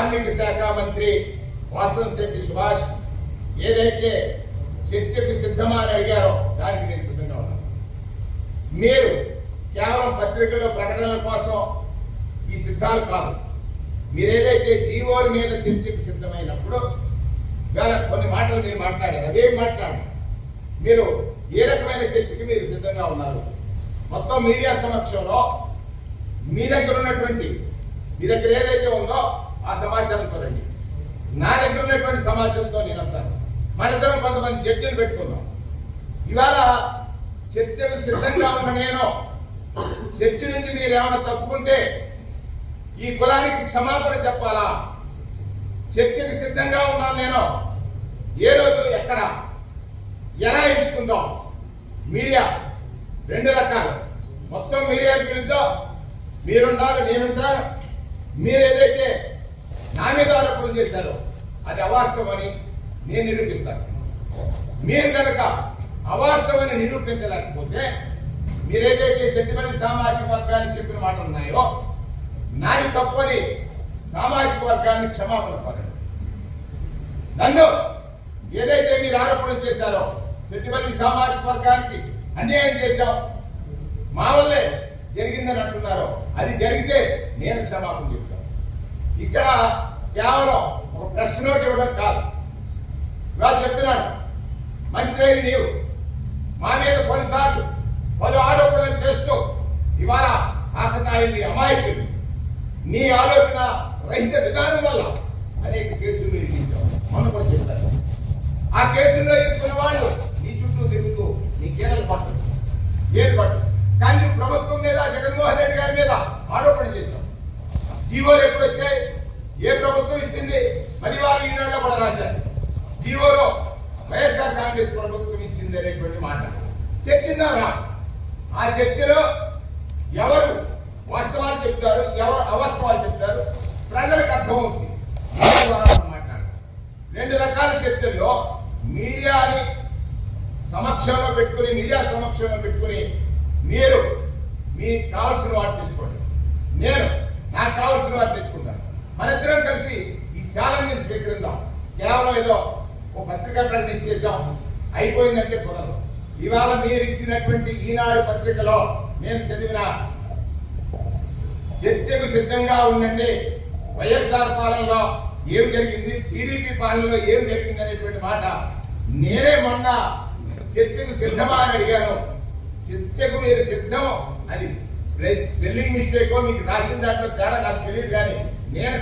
కార్మిక శాఖ మంత్రి వాసంశెట్టి సుభాష్ ఏదైతే చర్చకు సిద్ధమా అని అడిగారో దానికి నేను సిద్ధంగా ఉన్నాను. మీరు కేవలం పత్రికల్లో ప్రకటనల కోసం ఈ సిద్ధాలు కాదు. మీరేదైతే జీవోల మీద చర్చకు సిద్ధమైనప్పుడు కొన్ని మాటలు మీరు మాట్లాడారు, అదేం మాట్లాడారు? మీరు ఏ రకమైన చర్చకి మీరు సిద్ధంగా ఉన్నారు? మొత్తం మీడియా సమక్షంలో మీ దగ్గర ఉన్నటువంటి మీ దగ్గర ఏదైతే ఉందో ఆ సమాచారంతో రండి. నా దగ్గర ఉన్నటువంటి సమాచారంతో నేను వస్తాను. మనిద్దరం కొంతమంది జడ్జిలు పెట్టుకుందాం. ఇవాళ చర్చకు సిద్ధంగా ఉన్న నేను చర్చ నుంచి మీరు ఏమైనా తప్పుకుంటే ఈ కులానికి క్షమాపణ చెప్పాలా? చర్చకు సిద్ధంగా ఉన్నాను నేను. ఏ రోజు ఎక్కడ ఎలా ఎంచుకుందాం? మీడియా రెండు రకాలు. మొత్తం మీడియాకి పిలుద్దాం. మీరుండాలి, నేనుంటాను. మీరు ఏదైతే నా మీద ఆరోపణలు చేశారో అది అవాస్తవమని నేను నిరూపిస్తాను. మీరు కనుక అవాస్తవాన్ని నిరూపించలేకపోతే మీరేదైతే సెంటిమెంట్ సామాజిక వర్గానికి చెప్పిన మాటలు ఉన్నాయో నాది తప్పని సామాజిక వర్గాన్ని క్షమాపణ కోరండి. నన్ను ఏదైతే మీరు ఆరోపణలు చేశారో సెంటిమెంట్ సామాజిక వర్గానికి అన్యాయం చేశాం, మా వల్లే జరిగిందని అంటున్నారో అది జరిగితే నేను క్షమాపణ చెప్తాను. ఇక్కడ కేవలం ఒక ప్రెస్ నోట్ ఇవ్వడం కాదు. ఇవాళ చెప్తున్నాను, మంత్రి అయిన నీవు మా మీద కొన్నిసార్లు పలు ఆరోపణలు చేస్తూ ఇవాళ ఆకతాయిల్ని అమాయకులు నీ ఆలోచన రహిత విధానం వల్ల అనేక కేసులు ఇరికించావు. మొన్న కూడా చెప్పారు. ఆ కేసుల్లో ఇరుక్కున్న వాళ్ళు నీ చుట్టూ తిరుగుతూ నీ కేరళ పట్టు కానీ ప్రభుత్వం మీద జగన్మోహన్ రెడ్డి గారి మీద ఆరోపణ చేశాం. జీవోలు ఎప్పుడు వచ్చాయి? ఏ ప్రభుత్వం ఇచ్చింది? మరి వాళ్ళు ఈనాడులో కూడా రాశారు. జీవోలో వైఎస్ఆర్ కాంగ్రెస్ ప్రభుత్వం ఇచ్చింది అనేటువంటి మాట చర్చిందారా? ఆ చర్చలో ఎవరు వాస్తవాలు చెప్తారు, ఎవరు అవాస్తవాలు చెప్తారు ప్రజలకు అర్థమవుతుంది. మాట్లాడారు. రెండు రకాల చర్చల్లో మీడియాని సమక్షంలో పెట్టుకుని మీరు మీకు కావాల్సిన వాటి తెచ్చుకోండి, నేను నాకు కావాల్సిన వాటి తెచ్చుకుంటాను. మనిద్దరం కలిసి ఈ ఛాలెంజ్ స్వీకరిద్దాం. కేవలం ఏదో ఒక పత్రికా ప్రకటన ఇచ్చేసాం అయిపోయిందంటే కుదరదు. ఇవాళ మీరు ఇచ్చినటువంటి ఈనాడు పత్రికలో నేను చదివిన చర్చకు సిద్ధంగా ఉండండి, వైఎస్ఆర్ పాలనలో ఏమి జరిగింది, టీడీపీ పాలనలో ఏమి జరిగింది అనేటువంటి మాట నేనే మొన్న చర్చకు సిద్ధమా అని అడిగాను. చర్చకు మీరు సిద్ధం అది స్పెల్లింగ్ మిస్టేక్ మీకు రాసిన దాంట్లో తేడా నాకు తెలియదు, కానీ నేను